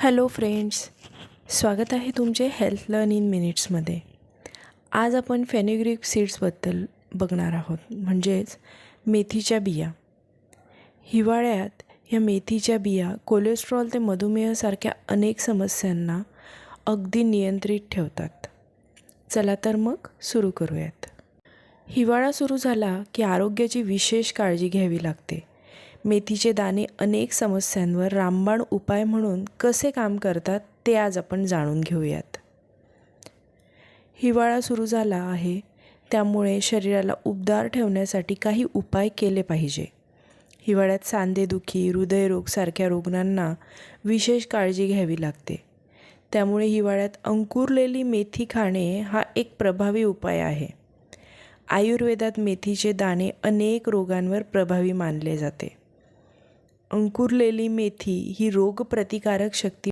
Hello friends, स्वागत आहे तुमचे हेल्थ लर्न इन मिनिट्समध्ये. आज आपण फेनुग्रीक सीड्सबद्दल बघणार आहोत, म्हणजेच मेथीच्या बिया. हिवाळ्यात ह्या मेथीच्या बिया कोलेस्ट्रॉल ते मधुमेहासारख्या अनेक समस्यांना अगदी नियंत्रित ठेवतात. चला तर मग सुरू करूयात. हिवाळा सुरू झाला की आरोग्याची विशेष काळजी घ्यावी लागते. मेथीचे दाणे अनेक समस्यांवर रामबाण उपाय म्हणून कसे काम करतात ते आज आपण जाणून घेऊयात. हिवाळा सुरू झाला आहे, त्यामुळे शरीराला उबदार ठेवण्यासाठी काही उपाय केले पाहिजे. हिवाळ्यात सांधेदुखी, हृदयरोग सारख्या रुग्णांना विशेष काळजी घ्यावी लागते. त्यामुळे हिवाळ्यात अंकुरलेली मेथी खाणे हा एक प्रभावी उपाय आहे. आयुर्वेदात मेथीचे दाणे अनेक रोगांवर प्रभावी मानले जाते. अंकुरलेली मेथी ही रोगप्रतिकारक शक्ती